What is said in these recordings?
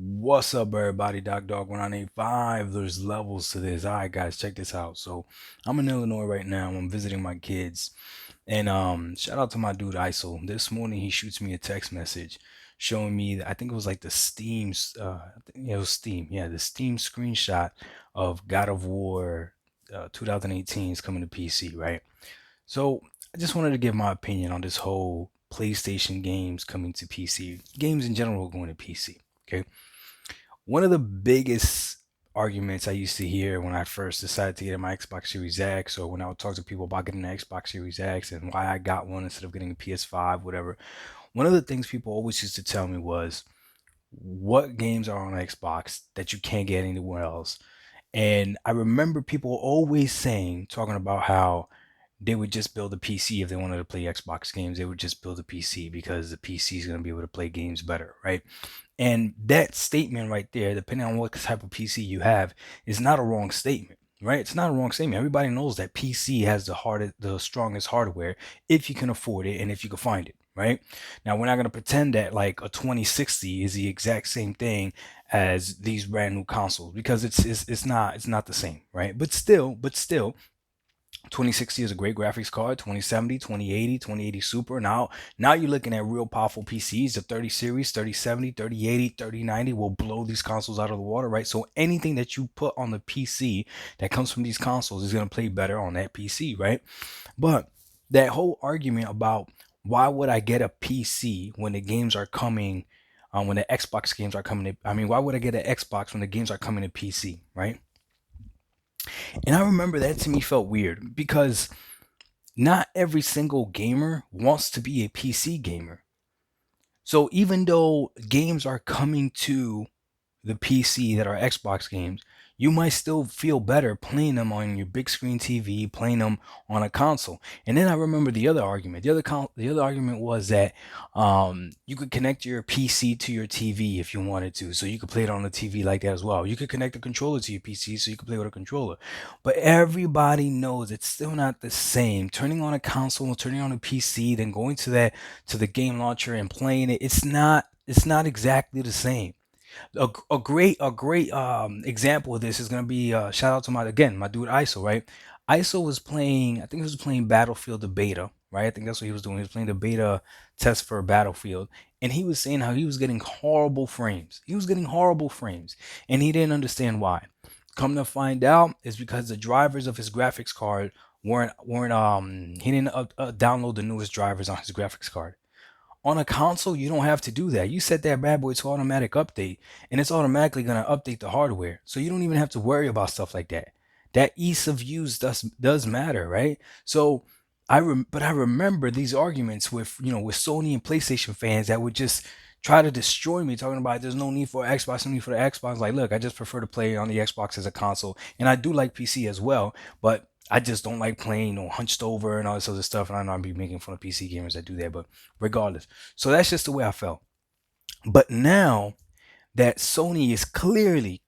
What's up, everybody? Doc Dog 1985. There's levels to this. All right, guys, check this out. So, I'm in Illinois right now. I'm visiting my kids, and shout out to my dude ISO. This morning, he shoots me a text message showing me. I think it was like the Steam's. Yeah, it was Steam. Yeah, the Steam screenshot of God of War 2018 is coming to PC, right? So, I just wanted to give my opinion on this whole PlayStation games coming to PC. Games in general going to PC. Okay. One of the biggest arguments I used to hear when I first decided to get my Xbox Series X, or when I would talk to people about getting an Xbox Series X and why I got one instead of getting a PS5, whatever. One of the things people always used to tell me was, what games are on Xbox that you can't get anywhere else? And I remember people always saying, talking about how they would just build a PC if they wanted to play Xbox games. They would just build a PC because the PC is going to be able to play games better, right? And that statement right there, depending on what type of PC you have, is not a wrong statement, right? It's not a wrong statement. Everybody knows that PC has the strongest hardware if you can afford it and if you can find it, right? Now we're not gonna pretend that like a 2060 is the exact same thing as these brand new consoles because it's not the same, right? But still, 2060 is a great graphics card. 2070, 2080, 2080 Super. Now you're looking at real powerful PCs. The 30 series, 3070, 3080, 3090 will blow these consoles out of the water, right? So anything that you put on the PC that comes from these consoles is going to play better on that PC, right? But that whole argument about why would I get a PC when the games are coming, when the Xbox games are coming to, I mean, why would I get an Xbox when the games are coming to PC, right? And I remember that to me felt weird because not every single gamer wants to be a PC gamer. So even though games are coming to the PC that are Xbox games, you might still feel better playing them on your big screen TV, playing them on a console. And then I remember the other argument. The other argument was that you could connect your PC to your TV if you wanted to, so you could play it on the TV like that as well. You could connect the controller to your PC, so you could play with a controller. But everybody knows it's still not the same. Turning on a console, turning on a PC, then going to the game launcher and playing it. It's not exactly the same. A great example of this is gonna be shout out to my dude ISO, right? ISO was playing, I think he was playing Battlefield the beta, right? I think that's what he was doing. He was playing the beta test for Battlefield, and he was saying how he was getting horrible frames. He was getting horrible frames, and he didn't understand why. Come to find out, it's because the drivers of his graphics card weren't he didn't download the newest drivers on his graphics card. On a console, you don't have to do that. You set that bad boy to automatic update, and it's automatically going to update the hardware. So you don't even have to worry about stuff like that. That ease of use does matter, right? So but I remember these arguments with Sony and PlayStation fans that would just try to destroy me, talking about there's no need for Xbox, no need for the Xbox. Like, look, I just prefer to play on the Xbox as a console, and I do like PC as well, but I just don't like playing, hunched over and all this other stuff. And I know I'd be making fun of PC gamers that do that, but regardless. So that's just the way I felt. But now that Sony is clearly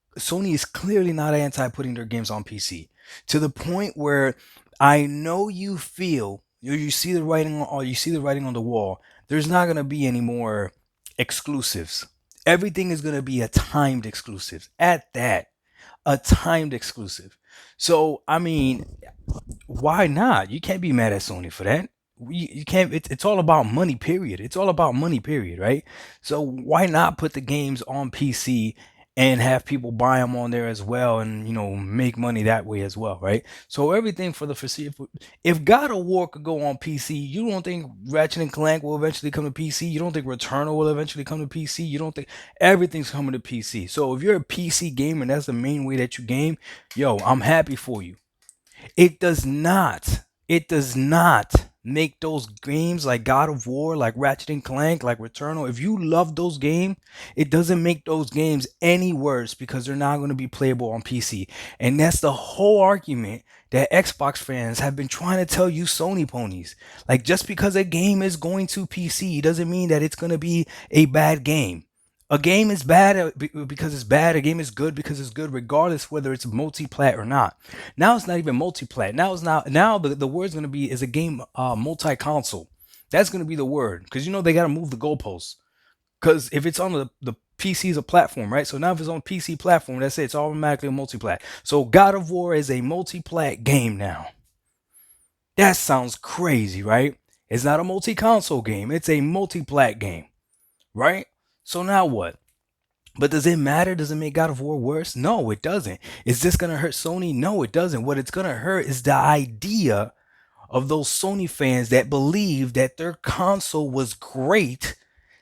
not anti putting their games on PC, to the point where I know you feel you see the writing, or you see the writing on the wall. There's not gonna be any more exclusives. Everything is gonna be a timed exclusive. At that, a timed exclusive. So I mean, why not? You can't be mad at Sony for that. You can't. It's all about money. Period. It's all about money. Period. Right. So why not put the games on PC and have people buy them on there as well, and make money that way as well, right? So everything for the foreseeable. If God of War could go on PC, you don't think Ratchet and Clank will eventually come to PC? You don't think Returnal will eventually come to PC? You don't think everything's coming to PC? So if you're a PC gamer and that's the main way that you game, yo, I'm happy for you. It does not make those games like God of War, like Ratchet and Clank, like Returnal. If you love those games, it doesn't make those games any worse because they're not going to be playable on PC. And that's the whole argument that Xbox fans have been trying to tell you Sony ponies. Like, just because a game is going to PC doesn't mean that it's going to be a bad game. A game is bad because it's bad. A game is good because it's good, regardless whether it's multi-plat or not. Now it's not even multi-plat. Now the word's gonna be, is a game multi-console. That's gonna be the word, because they gotta move the goalposts. Because if it's on the PC is a platform, right? So now if it's on PC platform, that's it. It's automatically a multi-plat. So God of War is a multi-plat game now. That sounds crazy, right? It's not a multi-console game. It's a multi-plat game, right? So now what? But does it matter? Does it make God of War worse? No, it doesn't. Is this going to hurt Sony? No, it doesn't. What it's going to hurt is the idea of those Sony fans that believe that their console was great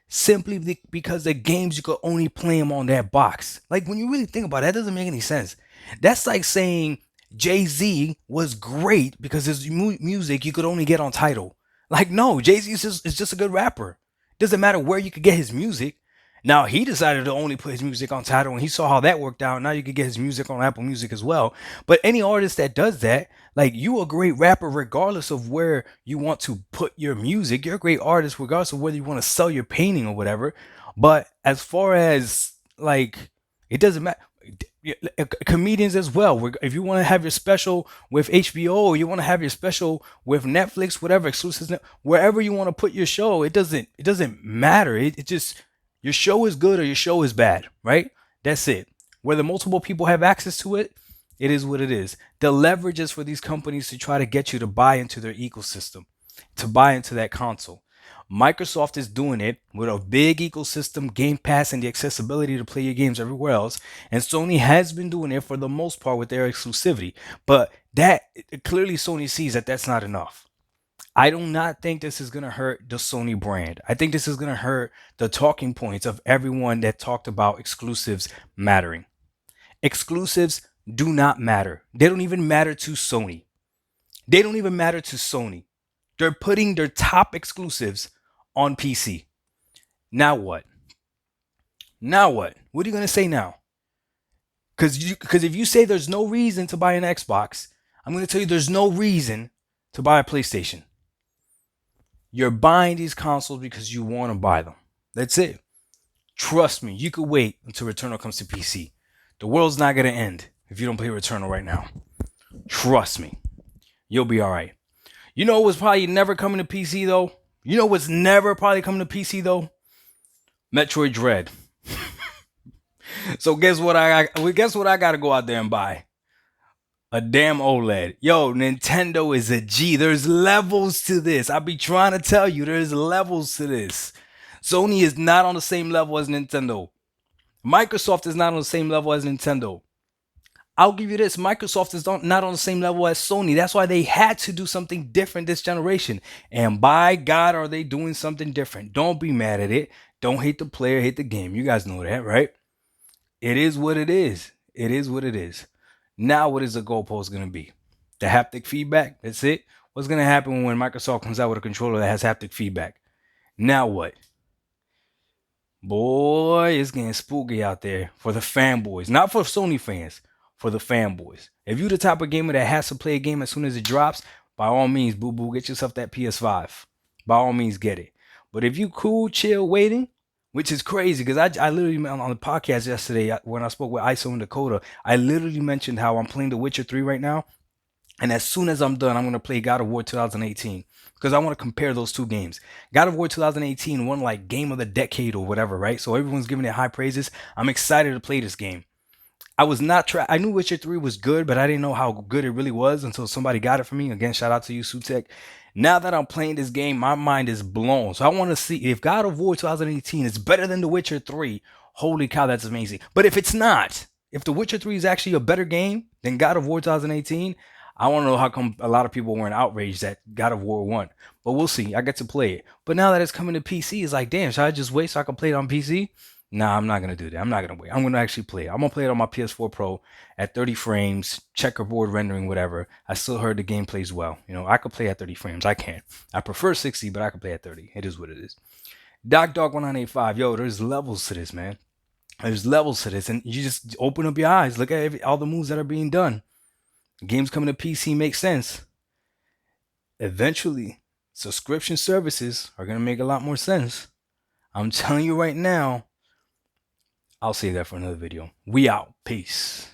simply because the games you could only play them on that box. Like, when you really think about it, that doesn't make any sense. That's like saying Jay-Z was great because his music you could only get on Tidal. Like, no, Jay-Z is just a good rapper. Doesn't matter where you could get his music. Now, he decided to only put his music on Tidal, and he saw how that worked out. Now you can get his music on Apple Music as well. But any artist that does that, like, you a great rapper regardless of where you want to put your music. You're a great artist regardless of whether you want to sell your painting or whatever. But as far as, like, it doesn't matter. Comedians as well. If you want to have your special with HBO, or you want to have your special with Netflix, whatever exclusives, wherever you want to put your show, it doesn't matter. It just, your show is good or your show is bad, right? That's it. Whether multiple people have access to it, it is what it is. The leverage is for these companies to try to get you to buy into their ecosystem, to buy into that console. Microsoft is doing it with a big ecosystem, Game Pass, and the accessibility to play your games everywhere else. And Sony has been doing it for the most part with their exclusivity. But that clearly Sony sees that that's not enough. I do not think this is going to hurt the Sony brand. I think this is going to hurt the talking points of everyone that talked about exclusives mattering. Exclusives do not matter. They don't even matter to Sony. They don't even matter to Sony. They're putting their top exclusives on PC. Now what? Now what? What are you going to say now? Because if you say there's no reason to buy an Xbox, I'm going to tell you there's no reason to buy a PlayStation. You're buying these consoles because you want to buy them. That's it. Trust me, you could wait until Returnal comes to PC. The world's not going to end if you don't play Returnal right now. Trust me. You'll be all right. You know what's probably never coming to PC, though? You know what's never probably coming to PC, though? Metroid Dread. So guess what I got to go out there and buy? A damn OLED. Yo, Nintendo is a G. There's levels to this. I be trying to tell you, there's levels to this. Sony is not on the same level as Nintendo. Microsoft is not on the same level as Nintendo. I'll give you this. Microsoft is not on the same level as Sony. That's why they had to do something different this generation. And by God, are they doing something different? Don't be mad at it. Don't hate the player, hate the game. You guys know that, right? It is what it is. It is what it is. Now, what is the goalpost going to be? The haptic feedback? That's it? What's going to happen when Microsoft comes out with a controller that has haptic feedback? Now what? Boy, it's getting spooky out there for the fanboys. Not for Sony fans, for the fanboys. If you're the type of gamer that has to play a game as soon as it drops, by all means, boo-boo, get yourself that PS5. By all means, get it. But if you cool, chill, waiting, which is crazy, because I literally, on the podcast yesterday, when I spoke with ISO and Dakota, I literally mentioned how I'm playing The Witcher 3 right now. And as soon as I'm done, I'm going to play God of War 2018. Because I want to compare those two games. God of War 2018 won like Game of the Decade or whatever, right? So everyone's giving it high praises. I'm excited to play this game. I knew Witcher 3 was good, but I didn't know how good it really was until somebody got it for me. Again, shout out to you, Sutek. Now that I'm playing this game, my mind is blown. So I want to see if God of War 2018 is better than The Witcher 3. Holy cow, that's amazing. But if it's not, if The Witcher 3 is actually a better game than God of War 2018, I want to know how come a lot of people weren't outraged that God of War won. But we'll see. I get to play it. But now that it's coming to PC, it's like, damn, should I just wait so I can play it on PC? Nah, I'm not going to do that. I'm not going to wait. I'm going to actually play it. I'm going to play it on my PS4 Pro at 30 frames, checkerboard rendering, whatever. I still heard the game plays well. You know, I could play at 30 frames. I can. I prefer 60, but I can play at 30. It is what it is. DocDog1985. Yo, there's levels to this, man. There's levels to this. And you just open up your eyes. Look at all the moves that are being done. Games coming to PC make sense. Eventually, subscription services are going to make a lot more sense. I'm telling you right now. I'll save that for another video. We out. Peace.